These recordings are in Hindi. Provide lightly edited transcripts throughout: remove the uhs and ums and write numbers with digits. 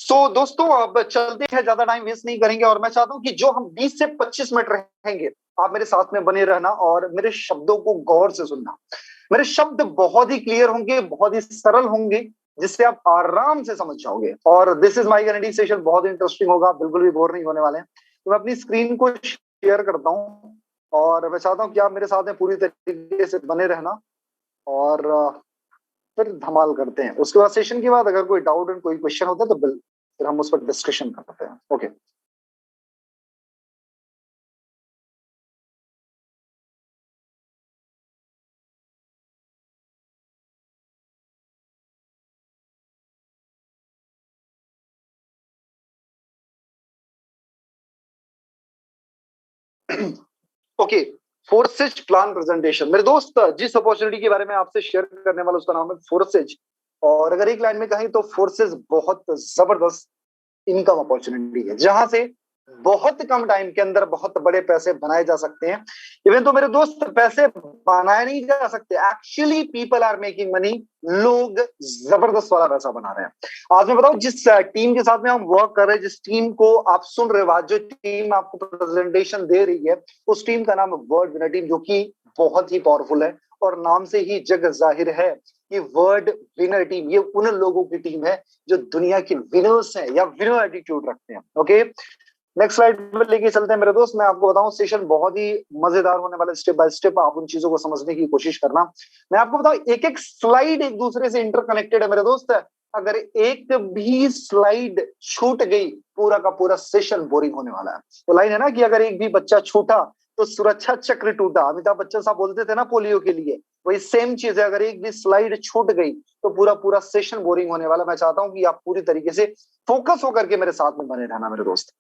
दोस्तों अब चलते हैं, ज्यादा टाइम वेस्ट नहीं करेंगे और मैं चाहता हूं कि जो हम 20 से 25 मिनट रहेंगे आप मेरे साथ में बने रहना और मेरे शब्दों को गौर से सुनना। मेरे शब्द बहुत ही क्लियर होंगे, बहुत ही सरल होंगे, जिससे आप आराम से समझ जाओगे। और this is my guarantee, session बहुत इंटरेस्टिंग होगा, बिल्कुल भी बोर नहीं होने वाले हैं। तो मैं अपनी स्क्रीन को शेयर करता हूँ और मैं चाहता हूँ कि आप मेरे साथ में पूरी तरीके से बने रहना और फिर धमाल करते हैं। उसके बाद सेशन के बाद अगर कोई डाउट एंड कोई क्वेश्चन होता है तो फिर हम उस पर डिस्कशन करते हैं। Okay okay. Forces plan presentation मेरे दोस्त, जिस अपॉर्चुनिटी के बारे में आपसे शेयर करने वाला उसका नाम है फोर्सेज। और अगर एक लाइन में कहें तो फोर्सेज बहुत जबरदस्त इनकम अपॉर्चुनिटी है, जहां से बहुत कम टाइम के अंदर बहुत बड़े पैसे बनाए जा सकते हैं। इवन तो मेरे दोस्त पैसे बनाए नहीं जा सकते, actually people are making money. लोग जबरदस्त वाला पैसा बना रहे हैं। आज मैं बताऊं, जिस टीम के साथ में हम वर्क कर रहे हैं, जिस टीम को आप सुन रहे हो, आज जो टीम आपको प्रेजेंटेशन दे रही है, उस टीम का नाम है वर्ड विनर टीम, जो कि बहुत ही पावरफुल है। और नाम से ही जग जाहिर है कि वर्ड विनर टीम ये उन लोगों की टीम है जो दुनिया के विनर्स हैं या विनर एटीट्यूड रखते हैं। ओके, नेक्स्ट स्लाइड पे लेके चलते हैं मेरे दोस्त। मैं आपको बताऊं, सेशन बहुत ही मजेदार होने वाला, स्टेप बाय स्टेप आप उन चीजों को समझने की कोशिश करना। मैं आपको बताऊं, एक एक स्लाइड एक दूसरे से इंटरकनेक्टेड है मेरे दोस्त। अगर एक भी स्लाइड छूट गई, पूरा का पूरा सेशन बोरिंग होने वाला है। तो लाइन है ना कि अगर एक भी बच्चा छूटा तो सुरक्षा चक्र टूटा। अमिताभ बच्चन साहब बोलते थे ना पोलियो के लिए, वही सेम चीज है। अगर एक भी स्लाइड छूट गई तो पूरा पूरा सेशन बोरिंग होने वाला। मैं चाहता हूं कि आप पूरी तरीके से फोकस होकर के मेरे साथ में बने रहना मेरे दोस्त।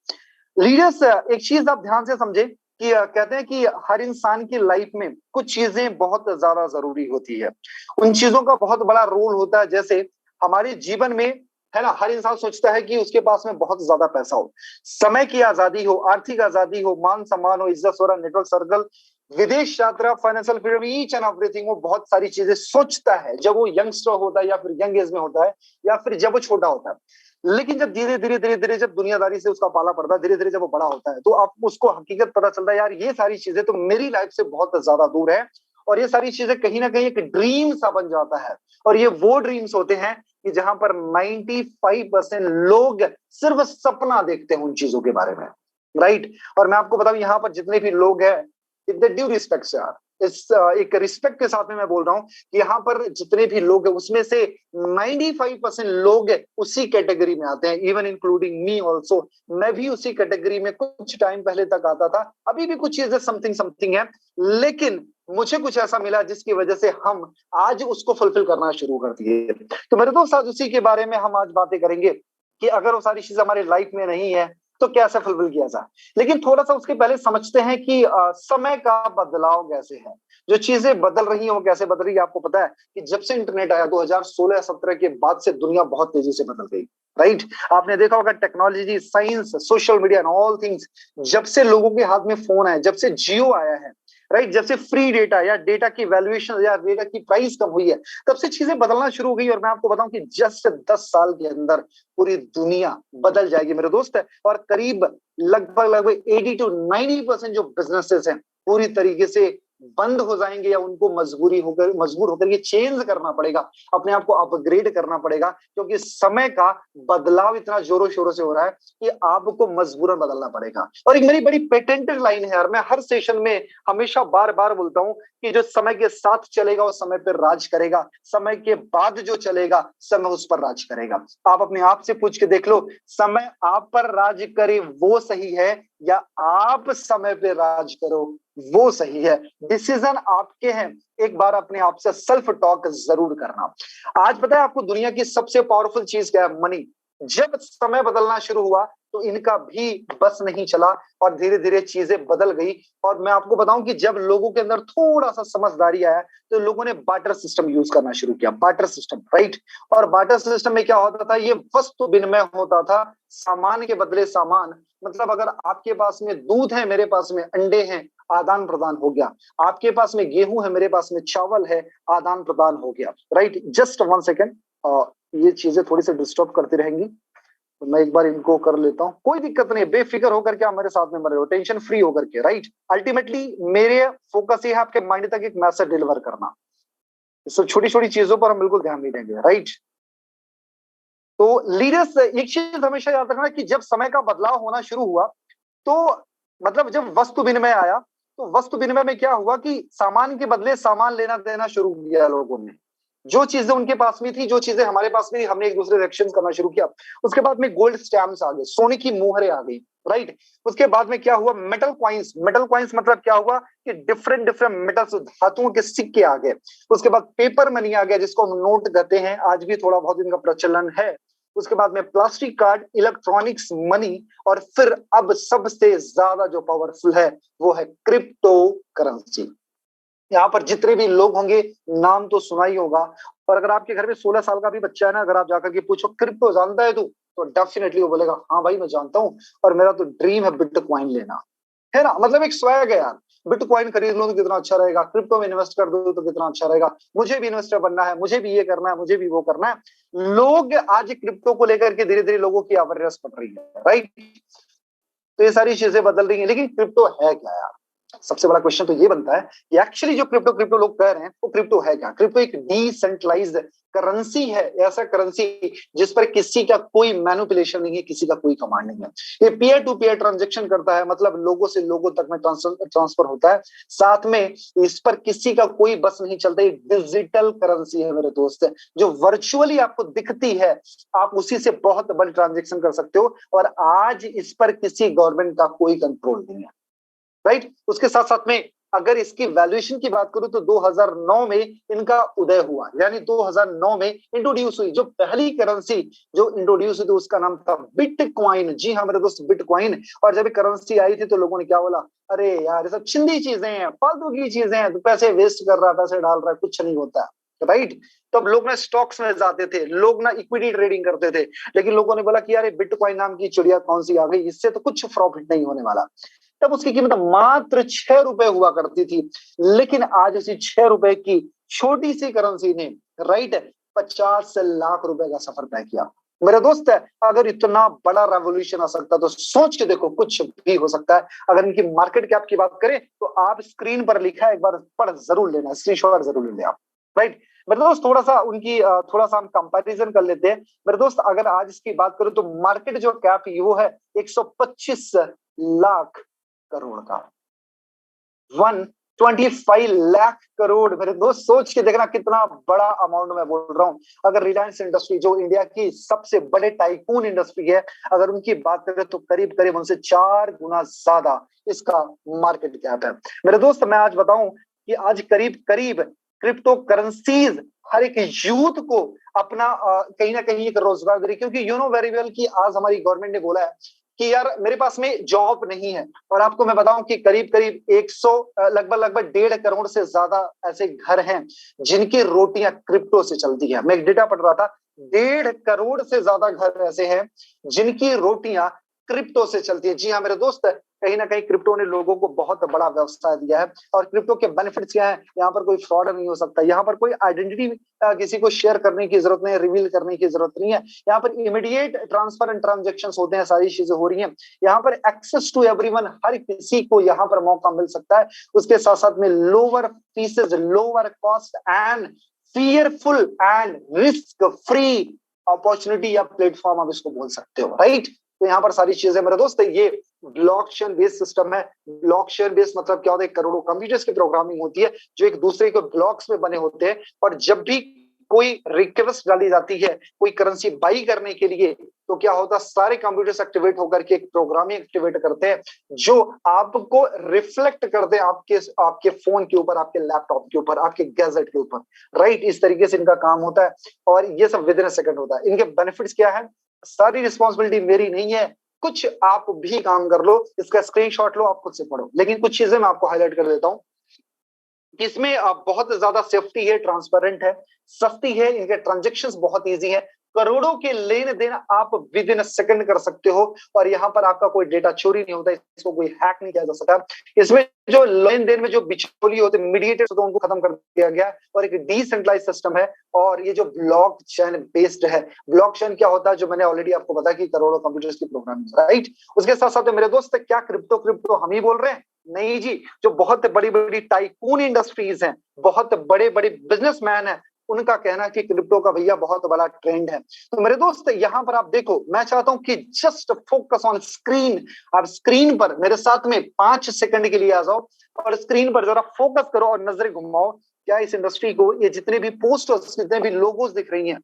लीडर्स, एक चीज आप ध्यान से समझे कि कहते हैं कि हर इंसान की लाइफ में कुछ चीजें बहुत ज्यादा जरूरी होती है। उन चीजों का बहुत बड़ा रोल होता है। जैसे हमारे जीवन में है ना, हर इंसान सोचता है कि उसके पास में बहुत ज्यादा पैसा हो, समय की आजादी हो, आर्थिक आजादी हो, मान सम्मान हो, इज्जत हो, नेटवर्क सर्कल, विदेश यात्रा, financial freedom, each and everything. वो बहुत सारी चीजें सोचता है जब वो यंगस्टर होता है या फिर यंग एज में होता है या फिर जब वो छोटा होता है। लेकिन जब धीरे धीरे धीरे धीरे जब दुनियादारी से उसका पाला पड़ता है, धीरे धीरे जब वो बड़ा होता है, तो आप उसको हकीकत पता चलता है, यार ये सारी चीजें तो मेरी लाइफ से बहुत ज्यादा दूर है। और ये सारी चीजें कहीं ना कहीं एक ड्रीम सा बन जाता है। और ये वो ड्रीम्स होते हैं कि जहां पर 95% लोग सिर्फ सपना देखते हैं उन चीजों के बारे में, राइट। और मैं आपको बताऊं, यहाँ पर जितने भी लोग हैं, इतने ड्यू रिस्पेक्ट से यार, इस एक रिस्पेक्ट के साथ में मैं बोल रहा हूं कि यहाँ पर जितने भी लोग हैं उसमें से 95% लोग उसी कैटेगरी में आते हैं, इवन इंक्लूडिंग मी ऑल्सो। मैं भी उसी कैटेगरी में कुछ टाइम पहले तक आता था, अभी भी कुछ चीजें समथिंग समथिंग है, लेकिन मुझे कुछ ऐसा मिला जिसकी वजह से हम आज उसको फुलफिल करना शुरू कर दिए। तो मेरे दोस्त, आज उसी के बारे में हम आज बातें करेंगे कि अगर वो सारी चीजें हमारी लाइफ में नहीं है तो कैसे फुलफिल किया जाए। लेकिन थोड़ा सा उसके पहले समझते हैं कि समय का बदलाव कैसे है, जो चीजें बदल रही हैं वो कैसे बदल रही है। आपको पता है कि जब से इंटरनेट आया 2016-17 के बाद से दुनिया बहुत तेजी से बदल गई, राइट। आपने देखा होगा technology, science, social media and all things, जब से लोगों के हाथ में फोन आए, जब से जियो आया है, राइट, जब से फ्री डेटा या डेटा की वैल्यूएशन या डेटा की प्राइस कम हुई है, तब से चीजें बदलना शुरू हो गई। और मैं आपको बताऊं कि जस्ट 10 साल के अंदर पूरी दुनिया बदल जाएगी मेरे दोस्त। और करीब लगभग लगभग 80 to 90% जो बिजनेसेस हैं पूरी तरीके से बंद हो जाएंगे, या उनको मजबूर होकर ये चेंज करना पड़ेगा, अपने आप को अपग्रेड करना पड़ेगा, क्योंकि समय का बदलाव इतना जोरों शोरों से हो रहा है कि आपको मजबूरन बदलना पड़ेगा। और एक मेरी बड़ी पेटेंटेड लाइन है यार, मैं हर सेशन में हमेशा बार बार बोलता हूं कि जो समय के साथ चलेगा वो समय पर राज करेगा, समय के बाद जो चलेगा समय उस पर राज करेगा। आप अपने आप से पूछ के देख लो, समय आप पर राज करे वो सही है या आप समय पे राज करो वो सही है। डिसीजन आपके हैं। एक बार अपने आप से सेल्फ टॉक जरूर करना। आज पता है आपको दुनिया की सबसे पावरफुल चीज क्या है? मनी। जब समय बदलना शुरू हुआ तो इनका भी बस नहीं चला और धीरे धीरे चीजें बदल गई। और मैं आपको बताऊं कि जब लोगों के अंदर थोड़ा सा समझदारी आया तो लोगों ने बार्टर सिस्टम यूज करना शुरू किया। Barter system, right. और बार्टर सिस्टम में क्या होता था? ये वस्तु विनिमय होता था, सामान के बदले सामान। मतलब अगर आपके पास में दूध है, मेरे पास में अंडे हैं, आदान प्रदान हो गया। आपके पास में गेहूं है, मेरे पास में चावल है, आदान प्रदान हो गया, राइट। जस्ट 1 सेकेंड, ये चीजें थोड़ी सी डिस्टर्ब करती रहेंगी। तो मैं एक बार इनको कर लेता हूँ, कोई दिक्कत नहीं, बेफिक्र होकर के आप मेरे साथ में बने रहो, टेंशन फ्री होकर के, राइट। अल्टीमेटली मेरे फोकस ये है आपके माइंड तक एक मैसेज डिलीवर करना, तो छोटी छोटी चीजों पर हम बिल्कुल ध्यान नहीं देंगे, राइट। तो लीडर्स एक चीज हमेशा याद रखना कि जब समय का बदलाव होना शुरू हुआ, तो मतलब जब वस्तु विनिमय आया, तो वस्तु विनिमय में क्या हुआ कि सामान के बदले सामान लेना देना शुरू किया लोगों ने। जो चीजें उनके पास में थी, जो चीजें हमारे पास में थी, हमने एक दूसरे से एक्सचेंज करना शुरू किया। उसके बाद में गोल्ड स्टैम्प्स आ गए, सोने की मोहरें आ गई, राइट। उसके बाद में क्या हुआ, मेटल कॉइन्स। मेटल कॉइन्स मतलब क्या हुआ कि डिफरेंट डिफरेंट मेटल्स, धातुओं के सिक्के आ गए। उसके बाद पेपर मनी आ गया, जिसको हम नोट कहते हैं, आज भी थोड़ा बहुत इनका प्रचलन है। उसके बाद में प्लास्टिक कार्ड, इलेक्ट्रॉनिक्स मनी, और फिर अब सबसे ज्यादा जो पावरफुल है वो है क्रिप्टो करेंसी। यहाँ पर जितने भी लोग होंगे, नाम तो सुना ही होगा। और अगर आपके घर में 16 साल का भी बच्चा है ना, अगर आप जाकर के पूछो क्रिप्टो जानता है तू, तो डेफिनेटली वो बोलेगा हाँ भाई मैं जानता हूँ, और मेरा तो ड्रीम है बिटकॉइन लेना, है ना। मतलब एक स्वैग है यार, बिटकॉइन खरीद लो तो कितना अच्छा रहेगा, क्रिप्टो में इन्वेस्ट कर दो तो कितना अच्छा रहेगा, मुझे भी इन्वेस्टर बनना है, मुझे भी ये करना है, मुझे भी वो करना है। लोग आज क्रिप्टो को लेकर के धीरे धीरे लोगों की अवेयरनेस बढ़ रही है, राइट। तो ये सारी चीजें बदल रही हैं, लेकिन क्रिप्टो है क्या यार? सबसे बड़ा क्वेश्चन तो ये बनता है कि एक्चुअली जो क्रिप्टो क्रिप्टो लोग कह रहे हैं, वो क्रिप्टो है क्या? क्रिप्टो एक डिसेंट्रलाइज्ड करेंसी है, ऐसा करेंसी जिस पर किसी का कोई मैनिपुलेशन नहीं है, किसी का कोई कमांड नहीं है। ये पीयर टू पीयर ट्रांजेक्शन करता है, मतलब लोगों से लोगों तक में ट्रांसफर होता है। साथ में इस पर किसी का कोई बस नहीं चलता। ये डिजिटल करेंसी है मेरे दोस्त, जो वर्चुअली आपको दिखती है, आप उसी से बहुत बड़ी ट्रांजेक्शन कर सकते हो, और आज इस पर किसी गवर्नमेंट का कोई कंट्रोल नहीं है, राइट। उसके साथ साथ में अगर इसकी वैल्यूएशन की बात करूं तो 2009 में इनका उदय हुआ, यानी 2009 में इंट्रोड्यूस हुई जो पहली करेंसी जो इंट्रोड्यूस हुई, तो उसका नाम था बिटकॉइन। जी हाँ मेरे दोस्त, बिटकॉइन। और जब करेंसी आई थी तो लोगों ने क्या बोला, अरे यार ये सब चिंदी चीजें हैं, फालतू की चीजें हैं, तो पैसे वेस्ट कर रहा है, पैसे डाल रहा है, कुछ नहीं होता, राइट। तब लोग ना स्टॉक्स में जाते थे, लोग ना इक्विटी ट्रेडिंग करते थे, लेकिन लोगों ने बोला कि यार ये बिटकॉइन नाम की चिड़िया कौन सी आ गई, इससे तो कुछ प्रॉफिट नहीं होने वाला। तब उसकी कीमत मात्र 6 रुपए हुआ करती थी, लेकिन आज उसी 6 रुपए की छोटी सी करेंसी ने, राइट, 50 लाख रुपए का सफर तय किया। मेरे दोस्त, अगर इतना बड़ा रेवोल्यूशन आ सकता तो सोच के देखो कुछ भी हो सकता है। अगर इनकी मार्केट कैप की बात करें तो आप स्क्रीन पर लिखा है, एक बार पढ़ जरूर लेना, स्क्रीनशॉट जरूर ले लें आप, राइट। मेरे दोस्त थोड़ा सा उनकी थोड़ा सा हम कंपैरिजन कर लेते हैं। मेरे दोस्त अगर आज इसकी बात करूं तो मार्केट जो कैप वो है 125 लाख करोड़ का, 125 लाख करोड़। मेरे दोस्त सोच के देखना कितना बड़ा अमाउंट मैं बोल रहा हूं। अगर रिलायंस इंडस्ट्री जो इंडिया की सबसे बड़े टाइकून इंडस्ट्री है, अगर उनकी बात करें तो करीब करीब उनसे 4 गुना ज्यादा इसका मार्केट कैप है। मेरे दोस्त मैं आज बताऊं कि आज करीब करीब क्रिप्टो करेंसीज हर एक यूथ को अपना कहीं ना कहीं एक रोजगार दे रही, क्योंकि यू नो वेरी वेल कि आज हमारी गवर्नमेंट ने बोला है कि यार मेरे पास में जॉब नहीं है, और आपको मैं बताऊं कि करीब करीब 100 लगभग लगभग 1.5 करोड़ से ज्यादा ऐसे घर हैं जिनकी रोटियां क्रिप्टो से चलती है। मैं एक डेटा पढ़ रहा था, 1.5 करोड़ से ज्यादा घर ऐसे हैं जिनकी रोटियां क्रिप्टो से चलती है। जी हाँ मेरे दोस्त, कहीं ना कहीं क्रिप्टो ने लोगों को बहुत बड़ा व्यवसाय दिया है। और क्रिप्टो के बेनिफिट्स क्या है, यहाँ पर कोई फ्रॉड नहीं हो सकता, यहाँ पर कोई आइडेंटिटी किसी को शेयर करने की जरूरत नहीं है, रिवील करने की जरूरत नहीं है। यहाँ पर इमीडिएट ट्रांसफर एंड ट्रांजेक्शन होते हैं, सारी चीजें हो रही हैं। यहाँ पर एक्सेस टू एवरीवन, हर किसी को यहाँ पर मौका मिल सकता है। उसके साथ साथ में lower faeces, lower cost and fearful and risk free opportunity या प्लेटफॉर्म आप इसको बोल सकते हो, राइट। तो यहाँ पर सारी चीजें मेरे दोस्त, ये ब्लॉकचेन बेस्ड सिस्टम है। ब्लॉकचेन बेस्ड मतलब क्या होता है, करोड़ों कंप्यूटर्स की प्रोग्रामिंग होती है जो एक दूसरे के ब्लॉक्स में बने होते हैं, और जब भी कोई रिक्वेस्ट डाली जाती है कोई करेंसी बाई करने के लिए, तो क्या होता है, सारे कंप्यूटर्स एक्टिवेट होकर के एक प्रोग्रामिंग एक्टिवेट करते हैं जो आपको रिफ्लेक्ट करते हैं आपके आपके फोन के ऊपर, आपके लैपटॉप के ऊपर, आपके गैजेट के ऊपर, राइट। इस तरीके से इनका काम होता है, और ये सब विद इन अ सेकंड होता है। इनके बेनिफिट्स क्या है, सारी रिस्पॉन्सिबिलिटी मेरी नहीं है, कुछ आप भी काम कर लो, इसका स्क्रीनशॉट लो, आप खुद से पढ़ो। लेकिन कुछ चीजें मैं आपको हाईलाइट कर देता हूं। इसमें बहुत ज्यादा सेफ्टी है, ट्रांसपेरेंट है, सस्ती है, इनके ट्रांजेक्शंस बहुत इजी है। करोड़ों के लेन देन आप विद इन सेकंड कर सकते हो, और यहाँ पर आपका कोई डेटा चोरी नहीं होता, इसको कोई हैक नहीं किया जा सकता। इसमें जो लेन देन में जो बिचौलिए होते, मीडिएटर्स होते हैं, उनको खत्म कर दिया गया है, और एक डिसेंट्रलाइज सिस्टम है। और ये जो ब्लॉकचेन बेस्ड है, ब्लॉकचेन क्या होता है, जो मैंने ऑलरेडी आपको बताया कि करोड़ों कंप्यूटर्स की प्रोग्रामिंग, राइट। उसके साथ साथ मेरे दोस्त, क्या क्रिप्टो क्रिप्टो हम ही बोल रहे हैं? नहीं जी, जो बहुत बड़ी बड़ी टाइकून इंडस्ट्रीज हैं, बहुत बड़े बड़े बिजनेसमैन हैं, उनका कहना है कि क्रिप्टो का भैया बहुत बड़ा ट्रेंड है। तो मेरे दोस्त, यहां पर आप देखो, मैं चाहता हूं कि जस्ट फोकस ऑन स्क्रीन। आप स्क्रीन पर मेरे साथ में 5 सेकंड के लिए आ जाओ, और स्क्रीन पर जरा फोकस करो और नजरें घुमाओ। क्या इस इंडस्ट्री को, ये जितने भी पोस्टर्स, जितने भी लोगोस दिख रही हैं,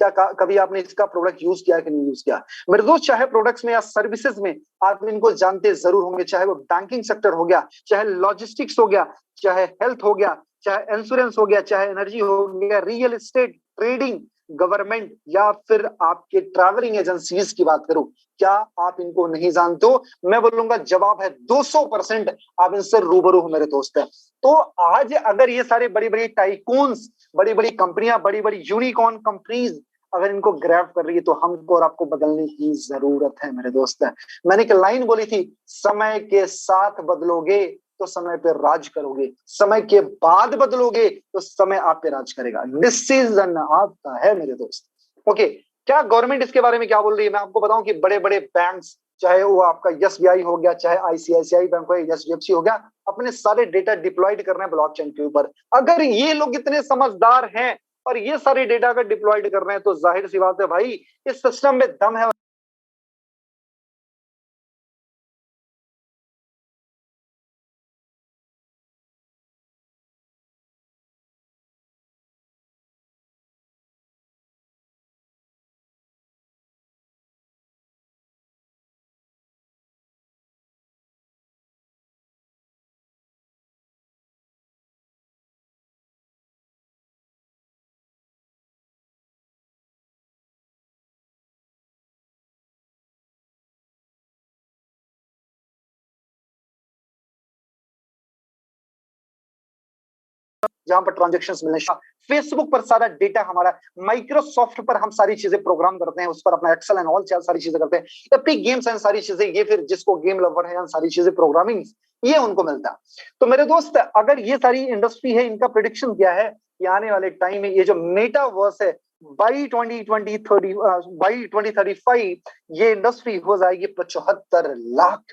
क्या कभी आपने इसका प्रोडक्ट यूज किया कि नहीं यूज किया? मेरे दोस्त, चाहे प्रोडक्ट्स में या सर्विसेज में, आप इनको जानते जरूर होंगे, चाहे वो बैंकिंग सेक्टर हो गया, चाहे लॉजिस्टिक्स हो गया, चाहे हेल्थ हो गया, चाहे इंश्योरेंस हो गया, चाहे एनर्जी हो गया, रियल एस्टेट, ट्रेडिंग, गवर्नमेंट, या फिर आपके ट्रैवलिंग एजेंसीज की बात करूं, क्या आप इनको नहीं जानते हो? मैं बोलूंगा जवाब है 200%, आप इनसे रूबरू हो मेरे दोस्त। तो आज अगर ये सारे बड़ी बड़ी टाइकून्स, बड़ी बड़ी कंपनियां, बड़ी बड़ी यूनिकॉर्न कंपनीज अगर इनको ग्रैब कर रही है, तो हमको और आपको बदलने की जरूरत है मेरे दोस्त। मैंने एक लाइन बोली थी, समय के साथ बदलोगे तो समय पे राज करोगे, समय के बाद बदलोगे तो समय आप पे राज करेगा। डिसीजन आपका है मेरे दोस्त। ओके, क्या गवर्नमेंट इसके बारे में क्या बोल रही है? मैं आपको बताऊं कि बड़े बड़े बैंक्स, चाहे वो आपका एसबीआई हो गया, चाहे आईसीआईसीआई बैंक हो, एचडीएफसी हो गया, अपने सारे डेटा डिप्लॉयड कर रहे हैं ब्लॉकचेन के ऊपर। अगर ये लोग इतने समझदार हैं और ये सारे डेटा अगर डिप्लॉयड कर रहे हैं, तो जाहिर सी बात है भाई, इस सिस्टम में दम है। जहां पर ट्रांजेक्शन मिलने, फेसबुक पर सारा डेटा हमारा, माइक्रोसॉफ्ट पर हम सारी चीजें प्रोग्राम करते हैं, उस पर अपना एक्सेल एंड ऑल सारी चीजें करते हैं, एपिक गेम्स एंड सारी चीजें, ये फिर जिसको गेम लवर है, सारी चीजें प्रोग्रामिंग, ये उनको मिलता है। तो मेरे दोस्त, अगर ये सारी इंडस्ट्री है, इनका प्रिडिक्शन क्या है कि आने वाले टाइम में ये जो मेटावर्स है, बाई 2030 बाई 2035 ये इंडस्ट्री हो जाएगी 75 लाख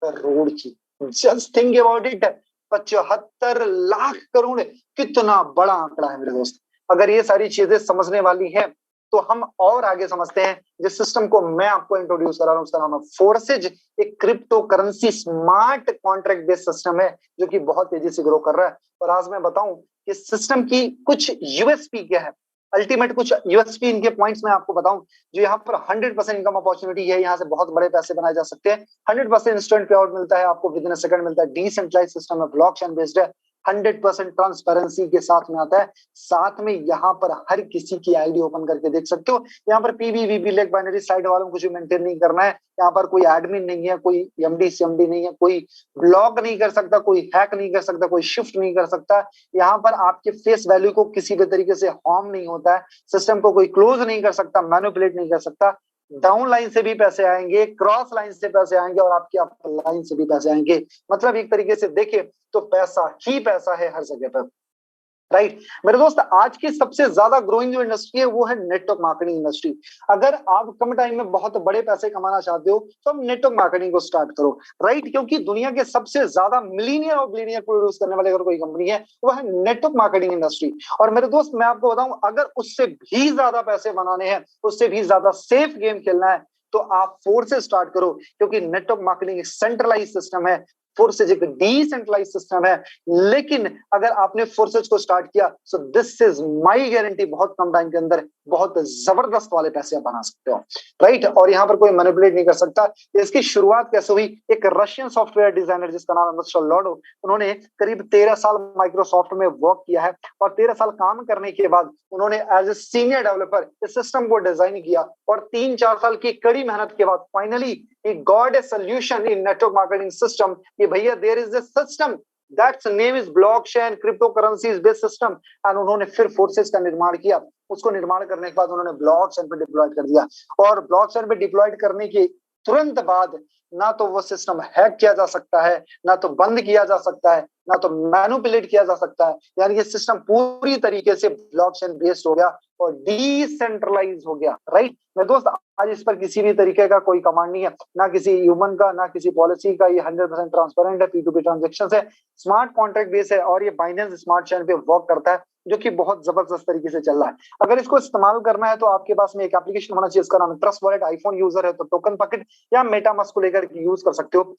करोड़ की। Just think about it, 75 lakh crore, कितना बड़ा आंकड़ा है मेरे दोस्त। अगर ये सारी चीजें समझने वाली है, तो हम और आगे समझते हैं। जिस सिस्टम को मैं आपको इंट्रोड्यूस करा रहा हूं, उसका नाम है फोर्सेज। एक crypto currency smart contract based system है, जो कि बहुत तेजी से ग्रो कर रहा है। और आज मैं बताऊं कि सिस्टम की कुछ यूएसपी क्या है, अल्टीमेट कुछ यूएसपी, इनके पॉइंट्स में आपको बताऊं, जो यहाँ पर 100% इनकम अपॉर्चुनिटी है, यहाँ से बहुत बड़े पैसे बनाए जा सकते हैं। 100% इंस्टेंट पे आउट मिलता है आपको, विद इन सेकंड मिलता है, डिसेंट्रलाइज सिस्टम है, ब्लॉकचेन बेस्ड है, 100% ट्रांसपेरेंसी के साथ में आता है। साथ में यहाँ पर हर किसी की आईडी ओपन करके देख सकते हो। यहाँ पर पीवीवीपी लेग बाइनरी साइड वालों को कुछ मेंटेन नहीं करना है। यहाँ पर कोई एडमिन नहीं है, कोई एमडी सीएमडी नहीं है, कोई ब्लॉक नहीं कर सकता, कोई हैक नहीं कर सकता, कोई शिफ्ट नहीं कर सकता। यहाँ पर आपके फेस वैल्यू को किसी भी तरीके से हार्म नहीं होता है। सिस्टम को कोई क्लोज नहीं कर सकता, मैनिपुलेट नहीं कर सकता। डाउन लाइन से भी पैसे आएंगे, क्रॉस लाइन से पैसे आएंगे, और आपकी अप लाइन से भी पैसे आएंगे। मतलब एक तरीके से देखें तो पैसा ही पैसा है हर जगह पर, राइट। मेरे दोस्त, आज की सबसे ज्यादा ग्रोइंग जो इंडस्ट्री है, वो है नेटवर्क मार्केटिंग इंडस्ट्री। अगर आप कम टाइम में बहुत बड़े पैसे कमाना चाहते हो, तो आप नेटवर्क मार्केटिंग को स्टार्ट करो, राइट। क्योंकि दुनिया के सबसे ज्यादा मिलीनियर और बिलियनियर प्रोड्यूस करने वाले अगर कोई कंपनी है, वो है नेटवर्क मार्केटिंग इंडस्ट्री। और मेरे दोस्त, मैं आपको बताऊं, अगर उससे भी ज्यादा पैसे बनाने हैं, उससे भी ज्यादा सेफ गेम खेलना है, तो आप फोर्स से स्टार्ट करो। क्योंकि नेटवर्क मार्केटिंग एक सेंट्रलाइज सिस्टम है, फोर्सेज एक डिसेंट्रलाइज सिस्टम है। लेकिन अगर आपने फोर्सेज को स्टार्ट किया, so this is my guarantee, बहुत कम टाइम के अंदर बहुत जबरदस्त वाले पैसे आप बना सकते हो, राइट। और यहाँ पर कोई मैनिपुलेट नहीं कर सकता। इसकी शुरुआत कैसे हुई? एक रशियन सॉफ्टवेयर डिजाइनर जिसका नाम है मिस्टर लॉडो, उन्होंने करीब 13 साल माइक्रोसॉफ्ट में वर्क किया है, और 13 साल काम करने के बाद उन्होंने एज ए सीनियर डेवलपर इस सिस्टम को डिजाइन किया, और 3-4 साल की कड़ी मेहनत के बाद finally he got a solution in network marketing system कि भैया there is a system that's name is blockchain crypto currencies based system. And उन्होंने फिर फोर्सेस का निर्माण किया। उसको निर्माण करने के बाद उन्होंने ब्लॉकचेन पे डिप्लॉयड कर दिया, और ब्लॉकचेन पे डिप्लॉयड करने के तुरंत बाद ना तो वो सिस्टम हैक किया जा सकता है, ना तो बंद किया जा सकता है, ना तो मैनिपुलेट किया जा सकता है। यानी ये सिस्टम पूरी तरीके से ब्लॉकचेन बेस्ड हो गया और डिसेंट्रलाइज हो गया, राइट। मेरे दोस्त, आज इस पर किसी भी तरीके का कोई कमांड नहीं है, ना किसी ह्यूमन का, ना किसी पॉलिसी का। ये 100% ट्रांसपेरेंट है, P2P ट्रांजेक्शन है, स्मार्ट कॉन्ट्रैक्ट बेस है, और ये बाइनेंस स्मार्ट चेन पे वर्क करता है, जो कि बहुत जबरदस्त तरीके से चल रहा है। अगर इसको इस्तेमाल करना है तो आपके पास में एक एप्लीकेशन होना चाहिए, इसका नाम है ट्रस्ट वॉलेट। आईफोन यूजर है तो टोकन पॉकेट या मेटामास्क को लेकर यूज कर सकते हो,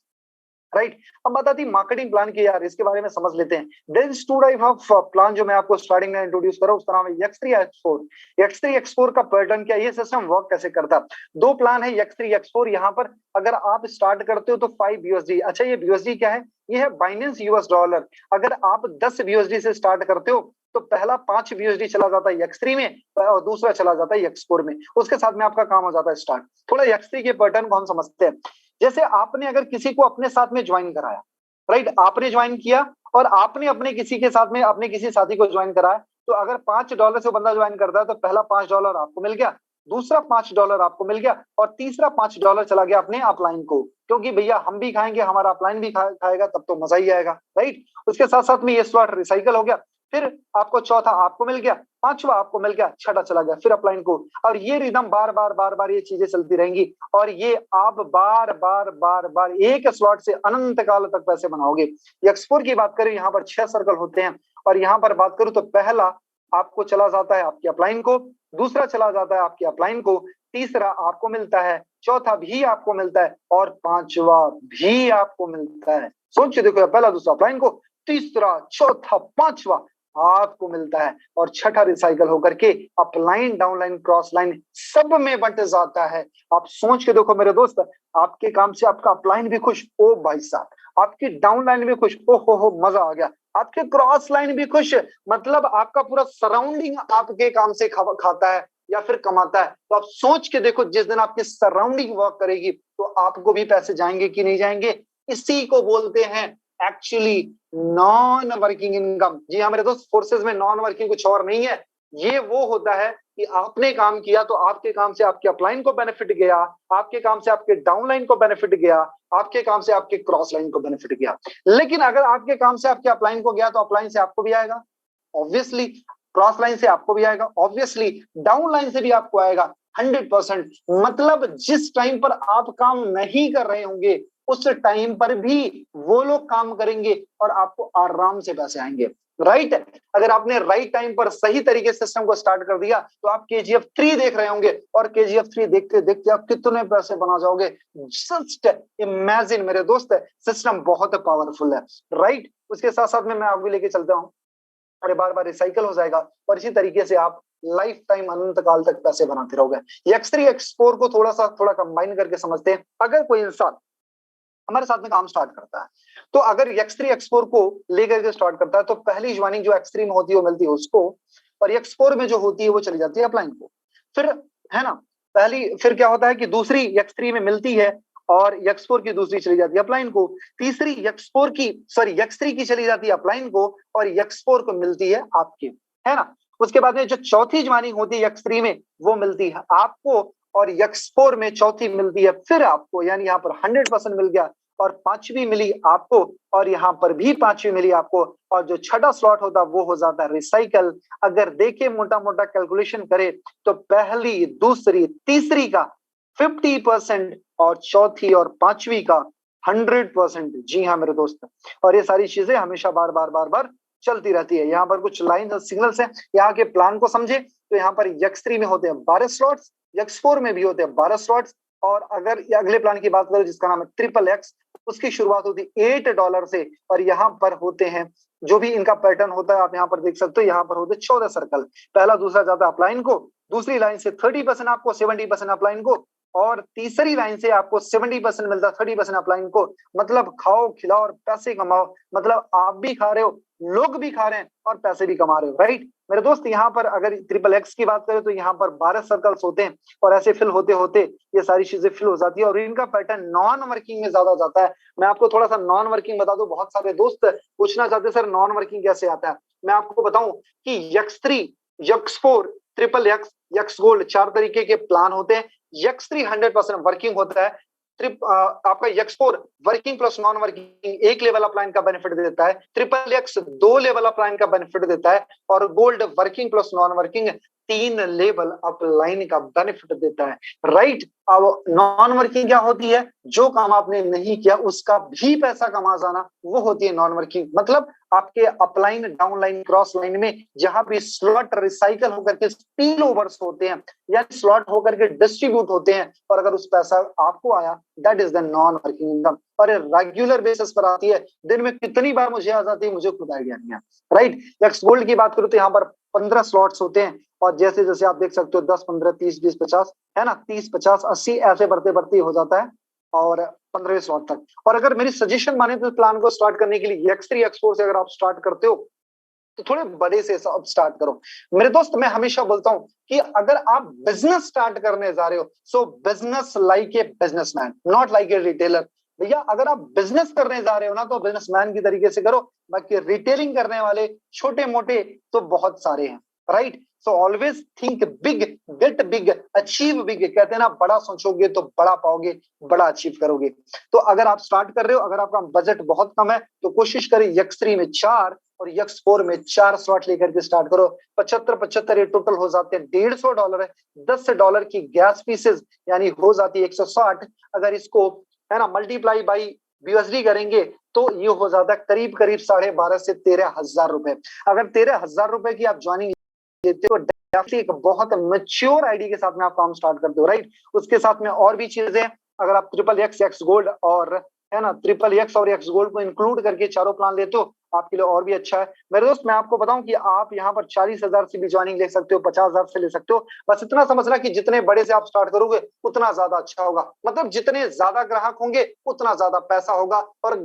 राइट। अब बता दी मार्केटिंग प्लान की, यार इसके बारे में समझ लेते हैं। There is two type of plan जो मैं आपको स्टार्टिंग में इंट्रोड्यूस करा, उसका नाम है X3 X4। X3 X4 का पैटर्न क्या है, ये सिस्टम वर्क कैसे करता है? दो प्लान है X3 X4। यहाँ पर अगर आप स्टार्ट करते हो तो 5 USD। अच्छा, ये BUSD क्या है? ये है बाइनेंस US डॉलर। अगर आप 10 BUSD से स्टार्ट करते हो तो पहला 5 BUSD चला जाता है X3 में और दूसरा चला जाता है X4 में। उसके साथ में आपका काम हो जाता है स्टार्ट। थोड़ा X3 के पैटर्न को हम समझते हैं। जैसे आपने अगर किसी को अपने साथ में ज्वाइन कराया, राइट, आपने ज्वाइन किया और आपने अपने किसी के साथ में अपने किसी साथी को ज्वाइन कराया, तो अगर $5 से बंदा ज्वाइन करता है तो पहला $5 आपको मिल गया, दूसरा $5 आपको मिल गया, और तीसरा $5 चला गया अपने अपलाइन को, क्योंकि भैया हम भी खाएंगे, हमारा अपलाइन भी खाएगा, तब तो मजा ही आएगा, राइट। उसके साथ साथ में ये स्लॉट रिसाइकल हो गया। फिर आपको चौथा आपको मिल गया, पांचवा आपको मिल गया, छठा चला गया फिर अपलाइन को, और ये रिदम बार बार ये चीजें चलती रहेंगी, और ये आप बार एक स्लॉट से अनंत काल तक पैसे बनाओगे। X4 की बात करें, यहाँ पर 6 सर्कल होते हैं, और यहाँ पर बात करूं तो पहला आपको चला जाता है आपकी अपलाइन को, दूसरा चला जाता है आपकी अपलाइन को, तीसरा आपको मिलता है, चौथा भी आपको मिलता है, और पांचवा भी आपको मिलता है। सोचिए, देखो, पहला दूसरा अपलाइन को, तीसरा चौथा पांचवा आपको मिलता है, और छठा रिसाइकल होकर के अपलाइन डाउनलाइन क्रॉस लाइन सब में बंट जाता है। आप सोच के देखो मेरे दोस्त, आपके काम से आपका अपलाइन भी खुश, ओ भाई साहब, आपकी डाउनलाइन भी खुश, ओ हो मजा आ गया, आपके क्रॉस लाइन भी खुश, मतलब आपका पूरा सराउंडिंग आपके काम से खाता है या फिर कमाता है। तो आप सोच के देखो, जिस दिन आपकी सराउंडिंग वर्क करेगी तो आपको भी पैसे जाएंगे कि नहीं जाएंगे। इसी को बोलते हैं एक्चुअली नॉन वर्किंग इनकम। जी हाँ मेरे दोस्त, फोर्सेस में नॉन वर्किंग कुछ और नहीं है, ये वो होता है कि आपने काम किया तो आपके काम से आपके अपलाइन को बेनिफिट गया, आपके काम से आपके डाउनलाइन को बेनिफिट गया, आपके काम से आपके क्रॉस लाइन को बेनिफिट गया। लेकिन अगर आपके काम से आपके अपलाइन को गया तो अपलाइन से आपको भी आएगा ऑब्वियसली, क्रॉस लाइन से आपको भी आएगा ऑब्वियसली, डाउन लाइन से भी आपको आएगा 100%। मतलब जिस टाइम पर आप काम नहीं कर रहे होंगे उस टाइम पर भी वो लोग काम करेंगे और आपको आराम से पैसे आएंगे, राइट। अगर आपने राइट टाइम पर सही तरीके से सिस्टम को स्टार्ट कर दिया तो आप KGF 3 देख रहे होंगे, और KGF 3 देखते देखते आप कितने पैसे बना जाओगे। जस्ट इमेजिन मेरे दोस्त, सिस्टम बहुत पावरफुल है, राइट। उसके साथ साथ में मैं आगे लेके चलता हूँ, और बार रिसाइकल हो जाएगा, और इसी तरीके से आप लाइफ टाइम अनंत काल तक पैसे बनाते रहोगे। X3 X4 को थोड़ा कंबाइन करके समझते हैं। अगर कोई इंसान हमारे साथ में काम स्टार्ट करता है, तो अगर X3 X4 को लेकर के स्टार्ट करता है तो पहली ज्वाइनिंग जो X3 में होती है वो मिलती है उसको, और X4 में जो होती है वो चली जाती है अपलाइन को। फिर है ना, फिर क्या होता है कि दूसरी X3 में मिलती है और X4 की दूसरी चली जाती है अपलाइन को, तीसरी X3 की चली जाती है अपलाइन को, और X4 को मिलती है आपके, है ना। उसके बाद में जो चौथी ज्वाइनिंग होती है X3 में वो मिलती है आपको, और X4 में चौथी मिलती है फिर आपको, यानी यहाँ पर 100% मिल गया, और पांचवी मिली आपको, और यहाँ पर भी पांचवी मिली आपको, और जो छठा स्लॉट होता वो हो जाता है रिसाइकल। अगर देखे मोटा मोटा कैलकुलेशन करे तो पहली दूसरी तीसरी का 50% और चौथी और पांचवी का 100%। जी हाँ मेरे दोस्त, और ये सारी चीजें हमेशा बार चलती रहती है। यहाँ पर कुछ लाइन और सिग्नल्स हैं, यहाँ के प्लान को समझे तो यहाँ पर X3 में होते हैं 12 स्लॉट्स, X4 में भी होते हैं 12 स्लॉट्स, और अगर अगले प्लान की बात करें जिसका नाम है XXX, उसकी शुरुआत होती है $8 से, और यहाँ पर होते हैं जो भी इनका पैटर्न होता है आप यहाँ पर देख सकते हो, यहाँ पर होते हैं 14 सर्कल। पहला दूसरा जाता है अपलाइन को, दूसरी लाइन से 30% आपको, 70% अपलाइन को, और तीसरी लाइन से आपको 70% मिलता है 30% अपलाइन को। मतलब खाओ खिलाओ और पैसे कमाओ, मतलब आप भी खा रहे हो, लोग भी खा रहे हैं और पैसे भी कमा रहे हो, राइट मेरे दोस्त। यहाँ पर अगर ट्रिपल एक्स की बात करें तो यहाँ पर 12 सर्कल्स होते हैं और ऐसे फिल होते होते ये सारी चीजें फिल हो जाती है और इनका पैटर्न नॉन वर्किंग में ज्यादा जाता है। मैं आपको थोड़ा सा नॉन वर्किंग बता दूं, बहुत सारे दोस्त पूछना चाहते हैं सर नॉन वर्किंग कैसे आता है। मैं आपको बताऊं कि x 3, x 4, triple x, x gold 4 तरीके के प्लान होते हैं। यक्स 3 100% वर्किंग होता है। आपका x 4 working plus non working 1 level upline का बेनिफिट देता है। ट्रिपल एक्स 2 लेवल अपलाइन का बेनिफिट देता है और gold working plus non working 3 level upline का बेनिफिट देता है, राइट। अब नॉन वर्किंग क्या होती है? जो काम आपने नहीं किया उसका भी पैसा कमा जाना, वो होती है नॉन वर्किंग। मतलब आपके अपलाइन, डाउनलाइन, क्रॉस लाइन में जहां भी स्लॉट रिसाइकल होकर के स्पिल ओवर्स होते हैं या स्लॉट होकर के डिस्ट्रीब्यूट होते हैं और अगर उस पैसा आपको आया, that is the non working income. और ये रेगुलर बेसिस पर आती है। दिन में कितनी बार मुझे आ जाती है मुझे खुद आइडिया नहीं है, राइट। यक्स गोल्ड की बात करूं तो यहाँ पर 15 स्लॉट्स होते हैं और जैसे जैसे आप देख सकते हो 10, 15, 30, 20, 50 है ना, 30, 50, 80 ऐसे बढ़ते बढ़ते हो जाता है और 15वें स्लॉट तक। और अगर मेरी सजेशन माने तो प्लान को स्टार्ट करने के लिए यक्स 3, यक्स 4 से अगर आप स्टार्ट करते हो तो थोड़े बड़े से सब स्टार्ट करो। मेरे दोस्त मैं हमेशा बोलता हूं कि अगर आप बिजनेस स्टार्ट करने जा रहे हो, सो business like a businessman, not like a retailer. भैया अगर आप बिजनेस करने जा रहे हो ना तो बिजनेसमैन की तरीके से करो, बाकी रिटेलिंग करने वाले छोटे मोटे तो बहुत सारे हैं, right. So always think big, get big, achieve big. कहते हैं ना, बड़ा सोचोगे तो बड़ा पाओगे, बड़ा अचीव करोगे। तो अगर आप स्टार्ट कर रहे हो, अगर आपका बजट बहुत कम है तो कोशिश करें यक्स 3 में 4 और यक्स 4 में 4 स्लॉट लेकर के स्टार्ट करो। 75 ये टोटल हो जाते हैं $150 है। $10 की गैस पीसेस यानी हो जाती है 160। अगर इसको है ना मल्टीप्लाई बाई यूएसडी करेंगे तो ये हो जाता है करीब करीब 12.5 से 13,000 रुपए। अगर 13,000 रुपए की आप ज्वाइनिंग लेते हो, डेफिनेटली एक बहुत मैच्योर आईडी के साथ में आप काम स्टार्ट करते हो, राइट। उसके साथ में और भी चीजें, अगर आप ट्रिपल एक्स, एक्स गोल्ड और है ना ट्रिपल एक्स और एक्स गोल्ड को इंक्लूड करके चारों प्लान लेते हो आपके लिए और भी अच्छा है। मेरे दोस्त मैं आपको बताऊं कि आप यहाँ पर 40,000 से भी ज्वाइनिंग ले सकते हो, 50,000 से ले सकते हो। बस इतना समझना कि जितने बड़े से आप स्टार्ट करोगे उतना ज्यादा अच्छा होगा। मतलब जितने ज्यादा ग्राहक होंगे उतना ज्यादा पैसा होगा। और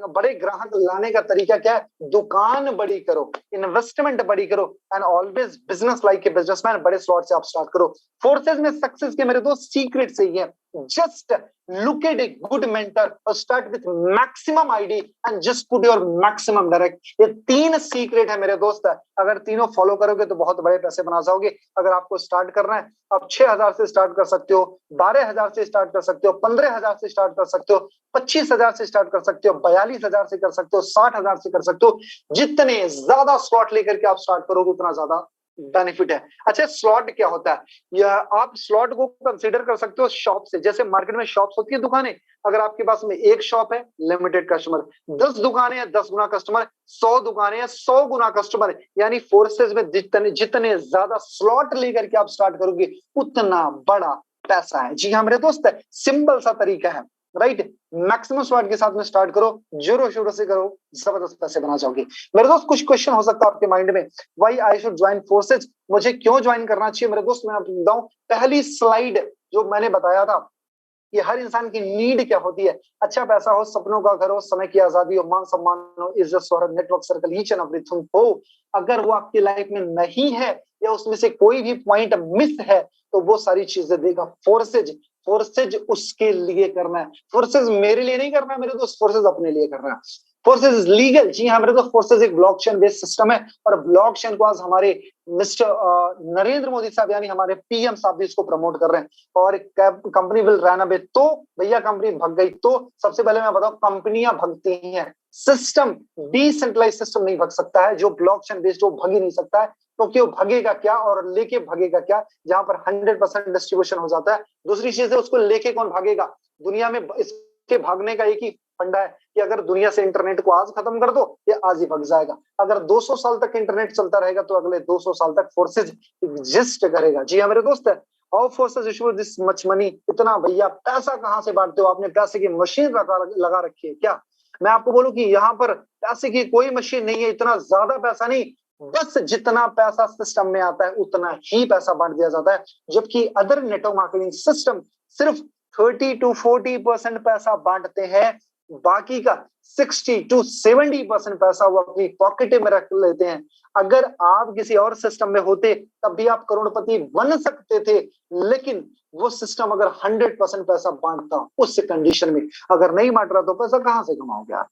बड़े ग्राहक लाने का तरीका क्या है? दुकान बड़ी करो, इन्वेस्टमेंट बड़ी करो and always business like a businessman. बड़े स्लॉट से आप स्टार्ट करो। फोर्सेज में सक्सेस के मेरे दोस्त सीक्रेट सही है। Just look at a good mentor or start with maximum ID and just put your maximum direct। ये 3 सीक्रेट है मेरे दोस्त। अगर तीनों फॉलो करोगे तो बहुत बड़े पैसे बना जाओगे। अगर आपको स्टार्ट करना है आप 6,000 से स्टार्ट कर सकते हो, 12,000 से स्टार्ट कर सकते हो, 15,000 से स्टार्ट कर सकते हो, 25,000 से स्टार्ट कर सकते हो, 42,000 से कर सकते हो, 60,000 से कर सकते हो। जितने ज्यादा स्लॉट लेकर के आप स्टार्ट करोगे उतना ज्यादा बेनिफिट है। अच्छा स्लॉट क्या होता है? या आप स्लॉट को कंसीडर कर सकते हो शॉप से। जैसे मार्केट में शॉप्स होती है, दुकानें। अगर आपके पास में एक शॉप है, लिमिटेड कस्टमर, 10 दुकानें हैं, 10 गुना कस्टमर, 100 दुकानें हैं, 100 गुना कस्टमर। यानी फोर्सेज में जितने जितने ज्यादा स्लॉट लेकर के आप स्टार्ट करोगे उतना बड़ा पैसा है। जी हाँ मेरे दोस्त, सिंपल सा तरीका है, राइट। मैक्सिमम स्लॉट के साथ में स्टार्ट करो, जोरों शोरों से करो, जबरदस्त पैसे बना जाओगे। मेरे दोस्त कुछ क्वेश्चन हो सकता है आपके माइंड में, why I should join forces, मुझे क्यों ज्वाइन करना चाहिए? मेरे दोस्त मैं आपको बताऊं, पहली स्लाइड जो मैंने बताया था कि हर इंसान की नीड क्या होती है। अच्छा पैसा हो, सपनों का घर हो, समय की आजादी हो, मान सम्मान हो, इज्जत, शोहरत, network circle, each and everything हो। अगर वो आपकी लाइफ में नहीं है या उसमें से कोई भी पॉइंट मिस है तो वो सारी चीजें देगा फोर्सेज। फोर्सेज उसके लिए करना है। फोर्सेज मेरे लिए नहीं करना है मेरे दोस्त, फोर्सेज अपने लिए करना है। Forces is legal. जी हाँ मेरे दोस्त, फोर्सेज एक ब्लॉकचेन बेस्ड सिस्टम है और ब्लॉकचेन को आज हमारे मिस्टर नरेंद्र मोदी साहब यानी हमारे पीएम साहब भी इसको प्रमोट कर रहे हैं। और कंपनी विल रन अवे, तो भैया कंपनी भग गई तो सबसे पहले मैं बताऊं कंपनियां भगती हैं, सिस्टम, डिसेंट्रलाइज सिस्टम नहीं भग सकता है। जो ब्लॉकचेन बेस्ड वो भग ही नहीं सकता है, क्योंकि वो भगेगा क्या और लेके भगेगा क्या? जहां पर 100% डिस्ट्रीब्यूशन हो जाता है। दूसरी चीज है उसको लेके कौन भागेगा? दुनिया में इसके भागने का एक ही फंडा है कि अगर दुनिया से इंटरनेट को आज खत्म कर दो ये आज ही भग जाएगा। अगर 200 साल तक इंटरनेट चलता रहेगा तो अगले 200 साल तक फोर्सेज एग्जिस्ट करेगा। जी हाँ मेरे दोस्त, how forces issue this much money, इतना भैया पैसा कहां से बांटते हो? आपने पैसे की मशीन लगा रखी है क्या? मैं आपको बोलूं कि यहाँ पर पैसे की कोई मशीन नहीं है, इतना ज्यादा पैसा नहीं, बस जितना पैसा सिस्टम में आता है उतना ही पैसा बांट दिया जाता है। जबकि अदर नेटवर्क मार्केटिंग सिस्टम सिर्फ 30 to 40% पैसा बांटते हैं, बाकी का 60 to 70% पैसा वो अपनी पॉकेट में रख लेते हैं। अगर आप किसी और सिस्टम में होते तब भी आप करोड़पति बन सकते थे, लेकिन वो सिस्टम अगर 100% पैसा बांटता उस कंडीशन में, अगर नहीं बांट रहा तो पैसा कहां से कमाओगे आप?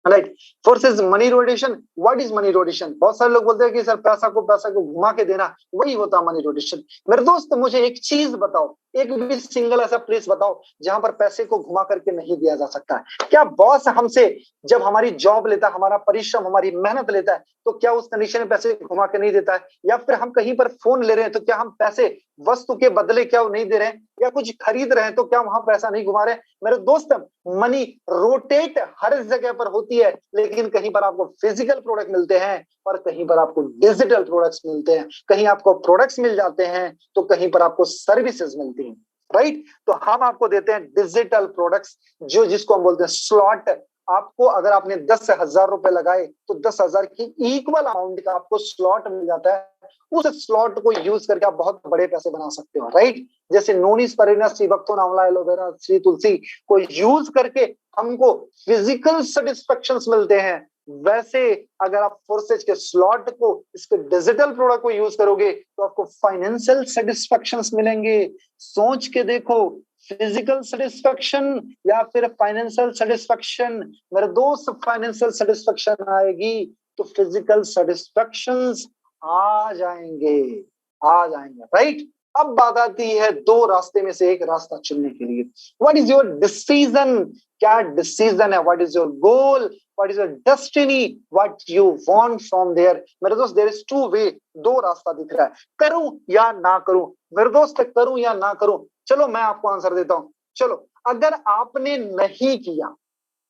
Right. Forces money rotation. What is money rotation? बहुत सारे लोग बोलते हैं कि सर पैसा को घुमा के देना, वही होता मनी रोटेशन। मेरे दोस्त मुझे एक चीज बताओ, एक भी सिंगल ऐसा प्लेस बताओ जहां पर पैसे को घुमा करके नहीं दिया जा सकता है। क्या बॉस हमसे जब हमारी जॉब लेता है, हमारा परिश्रम, हमारी मेहनत लेता है, तो क्या उस कंडीशन में पैसे घुमा के नहीं देता है? या फिर हम कहीं पर फोन ले रहे हैं तो क्या हम पैसे वस्तु के बदले क्या वो नहीं दे रहे हैं? या कुछ खरीद रहे हैं तो क्या वहां पैसा नहीं घुमा रहे हैं? मेरे दोस्त मनी रोटेट हर जगह पर होती है, लेकिन कहीं पर आपको फिजिकल प्रोडक्ट मिलते हैं और कहीं पर आपको डिजिटल प्रोडक्ट्स मिलते हैं। कहीं आपको प्रोडक्ट्स मिल जाते हैं तो कहीं पर आपको सर्विसेज मिलती हैं। राइट। तो हम आपको देते हैं डिजिटल प्रोडक्ट्स, जो जिसको हम बोलते हैं स्लॉट। आपको अगर आपने 10,000 रुपए लगाए तो 10,000 की इक्वल अमाउंट का आपको स्लॉट मिल जाता है। उस स्लॉट को यूज करके आप बहुत बड़े पैसे बना सकते हो। राइट। जैसे नोनिस परिणस श्री भक्तों आंवला एलोवेरा श्री तुलसी को यूज करके हमको फिजिकल सेटिस्फेक्शंस मिलते हैं, वैसे अगर आप फोर्सेज के स्लॉट को, इसके डिजिटल प्रोडक्ट को यूज करोगे तो आपको फाइनेंशियल सेटिस्फेक्शंस मिलेंगे। सोच के देखो, फिजिकल सेटिस्फेक्शन या फिर फाइनेंशियल सेटिस्फेक्शन। मेरे दोस्त फाइनेंशियल सेटिस्फेक्शन आएगी तो फिजिकल सेटिस्फेक्शंस आ जाएंगे, आ जाएंगे। राइट। अब बात आती है दो रास्ते में से एक रास्ता चुनने के लिए। What is your decision? क्या डिसीजन है? What is your goal? What is your destiny? What you want from there? मेरे दोस्त देयर इज टू वे, दो रास्ता दिख रहा है, करूं या ना करूं। मेरे दोस्त करूं या ना करूं? चलो मैं आपको आंसर देता हूं। चलो, अगर आपने नहीं किया,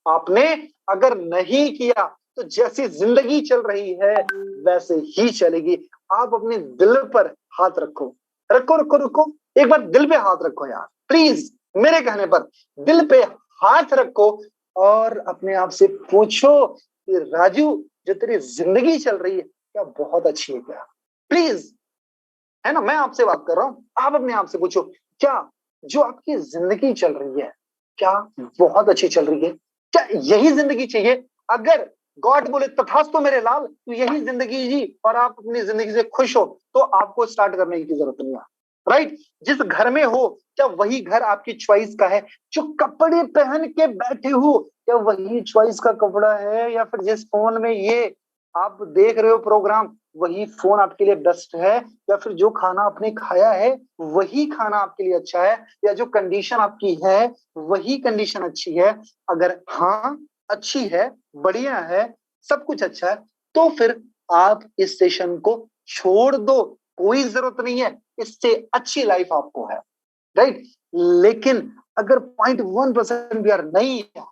आपने अगर नहीं किया तो जैसी जिंदगी चल रही है वैसे ही चलेगी। आप अपने दिल पर हाथ रखो, रखो रखो रखो, एक बार दिल पे हाथ रखो यार, प्लीज, मेरे कहने पर दिल पे हाथ रखो और अपने आप से पूछो कि राजू, जो तेरी जिंदगी चल रही है क्या बहुत अच्छी है क्या? प्लीज, है ना, मैं आपसे बात कर रहा हूं, आप अपने आप से पूछो, क्या जो आपकी जिंदगी चल रही है क्या बहुत अच्छी चल रही है? क्या यही जिंदगी चाहिए? अगर गॉड बोले तथास्तु मेरे लाल, तो यही जिंदगी जी और आप अपनी जिंदगी से खुश हो, तो आपको स्टार्ट करने की जरूरत नहीं है। राइट। जिस घर में हो क्या वही घर आपकी चॉइस का है? जो कपड़े पहन के बैठे हो क्या वही चॉइस का कपड़ा है? या फिर जिस फोन में ये आप देख रहे हो प्रोग्राम वही फोन आपके लिए बेस्ट है? या फिर जो खाना आपने खाया है वही खाना आपके लिए अच्छा है? या जो कंडीशन आपकी है वही कंडीशन अच्छी है? अगर हाँ अच्छी है, बढ़िया है, सब कुछ अच्छा है, तो फिर आप इस सेशन को छोड़ दो, कोई जरूरत नहीं है, इससे अच्छी लाइफ आपको है। राइट। लेकिन अगर 0.1% भी यार नहीं है,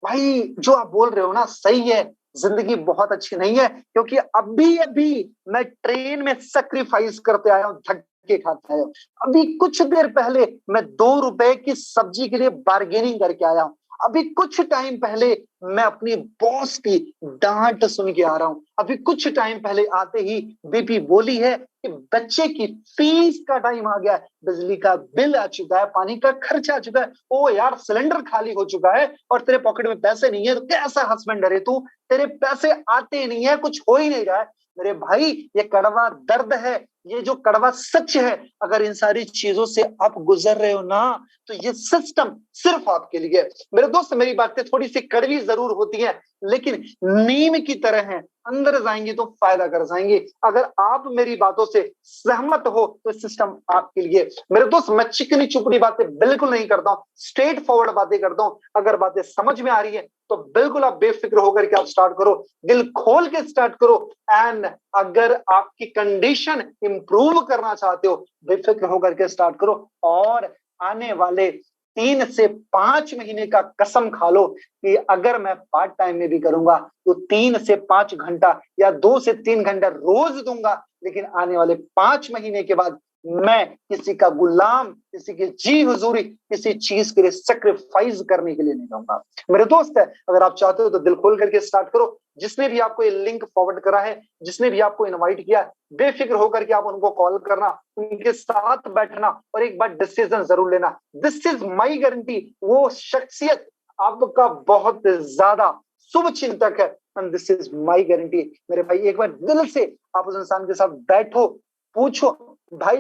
भाई जो आप बोल रहे हो ना सही है, जिंदगी बहुत अच्छी नहीं है, क्योंकि अभी अभी मैं ट्रेन में सैक्रिफाइस करते आया हूँ, धक्के खाते आया हूँ। अभी कुछ देर पहले मैं 2 रुपए की सब्जी के लिए बार्गेनिंग करके आया हूँ। अभी कुछ टाइम पहले मैं अपनी बॉस की डांट सुन के आ रहा हूँ। अभी कुछ टाइम पहले आते ही बीपी बोली है कि बच्चे की फीस का टाइम आ गया है, बिजली का बिल आ चुका है, पानी का खर्चा आ चुका है, ओ यार सिलेंडर खाली हो चुका है और तेरे पॉकेट में पैसे नहीं है, तो कैसा हस्बैंड है तू? तेरे पैसे आते नहीं है, कुछ हो ही नहीं रहा है। मेरे भाई ये कड़वा दर्द है, ये जो कड़वा सच है, अगर इन सारी चीजों से आप गुजर रहे हो ना तो ये सिस्टम सिर्फ आपके लिए है। मेरे दोस्त मेरी बातें थोड़ी सी कड़वी जरूर होती हैं, लेकिन नीम की तरह हैं, अंदर जाएंगी तो फायदा कर जाएंगी। अगर आप मेरी बातों से सहमत हो तो सिस्टम आपके लिए। मेरे दोस्त मैं चिकनी चुपड़ी बातें बिल्कुल नहीं करता हूँ, स्ट्रेट फॉरवर्ड बातें करता हूँ। अगर बातें समझ में आ रही है तो बिल्कुल आप बेफिक्र होकर के आप स्टार्ट करो, दिल खोल के स्टार्ट करो। एंड अगर आपकी कंडीशन इंप्रूव करना चाहते हो, बेफिक्र होकर के स्टार्ट करो और आने वाले 3 से 5 महीने का कसम खा लो कि अगर मैं पार्ट टाइम में भी करूंगा तो 3 से 5 घंटा या 2 से 3 घंटा रोज दूंगा, लेकिन आने वाले 5 महीने के बाद मैं किसी का गुलाम, किसी की जी हुजूरी, किसी चीज के लिए सेक्रीफाइस करने के लिए नहीं रहूंगा। मेरे दोस्त है, अगर आप चाहते हो तो दिल खोल करके स्टार्ट करो। जिसने भी आपको ये लिंक फॉरवर्ड करा है, जिसने भी आपको इनवाइट किया, बेफिक्र होकर के आप उनको कॉल करना, उनके साथ बैठना और एक बार डिसीजन जरूर लेना। दिस इज माई गारंटी, वो शख्सियत आपका बहुत ज्यादा शुभ चिंतक है, and this is my guarantee. मेरे भाई एक बार दिल से आप उस इंसान के साथ बैठो, पूछो भाई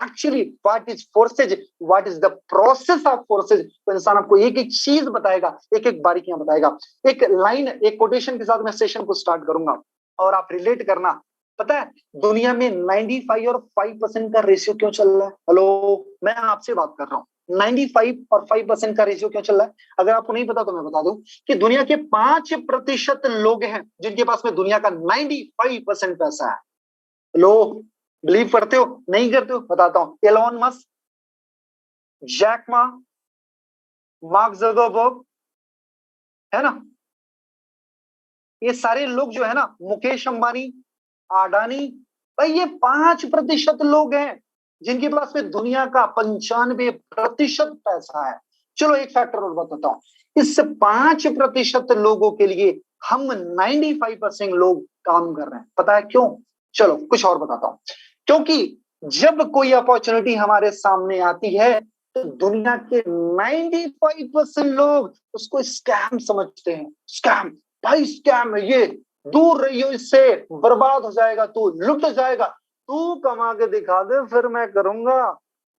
actually what is forces, what is the process of forces. तो इंसान आपको एक एक चीज बताएगा, एक एक बारीकियां बताएगा। एक लाइन, एक कोटेशन के साथ मैं सेशन को स्टार्ट करूंगा और आप रिलेट करना। पता है दुनिया में 95 और 5% का रेशियो क्यों चल रहा है? हेलो, मैं आपसे बात कर रहा हूँ। 95 और 5% का रेशियो क्यों चल रहा है? अगर आपको नहीं पता तो मैं बता दूं कि दुनिया के 5% लोग हैं जिनके पास में दुनिया का 95% पैसा है। हेलो, बिलीव करते हो? नहीं करते हो? बताता हूं। Elon Musk, Jack Ma, Mark Zuckerberg, है ना, ये सारे लोग जो है ना, मुकेश अंबानी, अडानी, भाई ये 5% लोग हैं जिनके पास में दुनिया का 95% पैसा है। चलो एक फैक्टर और बताता हूं। इस 5% लोगों के लिए हम 95% लोग काम कर रहे हैं। पता है क्यों? चलो कुछ और बताता हूं। क्योंकि जब कोई अपॉर्चुनिटी हमारे सामने आती है तो दुनिया के 95% लोग उसको स्कैम समझते हैं। स्कैम, भाई स्कैम है ये, दूर रहियो इससे, बर्बाद हो जाएगा, तू लुट जाएगा, तू कमा के दिखा दे फिर मैं करूंगा।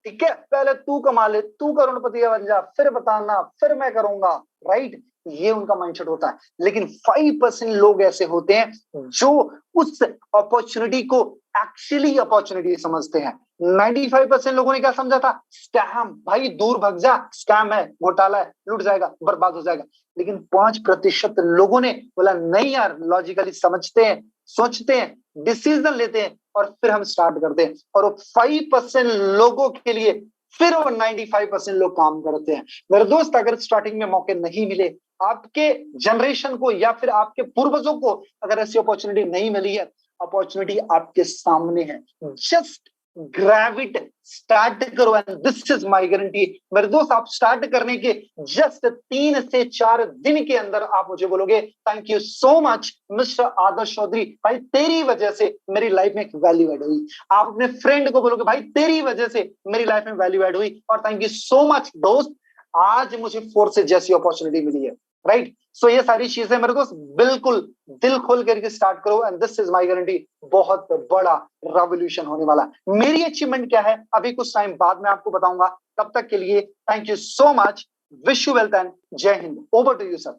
ठीक है, पहले तू कमा ले, तू करोड़पति बन जा, फिर बताना, फिर मैं करूंगा। राइट, ये उनका माइंडसेट होता है। लेकिन 5% लोग ऐसे होते हैं जो उस अपॉर्चुनिटी को एक्चुअली अपॉर्चुनिटी समझते हैं। 95% लोगों ने क्या समझा था? स्कैम, भाई दूर भग जा, स्कैम है, घोटाला है, लुट जाएगा, बर्बाद हो जाएगा। लेकिन 5% लोगों ने बोला नहीं यार, लॉजिकली समझते हैं, सोचते हैं, डिसीजन लेते हैं और फिर हम स्टार्ट करते हैं। और वो 5% लोगों के लिए फिर वो 95% लोग काम करते हैं। मेरे दोस्त, अगर स्टार्टिंग में मौके नहीं मिले, आपके जनरेशन को या फिर आपके पूर्वजों को अगर ऐसी अपॉर्चुनिटी नहीं मिली है, अपॉर्चुनिटी आपके सामने है। जस्ट ग्रैब इट, स्टार्ट करो, and this is my guarantee. मेरे दोस्त, आप स्टार्ट करने के जस्ट 3 से 4 दिन के अंदर आप मुझे बोलोगे thank you so much mister Adarsh Chaudhary, भाई तेरी वजह से मेरी लाइफ में एक वैल्यू एड हुई। आप अपने फ्रेंड को बोलोगे भाई तेरी वजह से मेरी लाइफ में वैल्यू एड हुई, और थैंक यू सो मच दोस्त, आज मुझे फोर्सेस जैसी अपॉर्चुनिटी मिली है। राइट, सो ये सारी चीजें मेरे दोस्त बिल्कुल दिल खोल करके स्टार्ट करो, and this is my guarantee, बहुत बड़ा रेवोल्यूशन होने वाला। मेरी अचीवमेंट क्या है अभी कुछ टाइम बाद में आपको बताऊंगा। तब तक के लिए thank you so much, wish you wealth and जय हिंद। Over to you sir.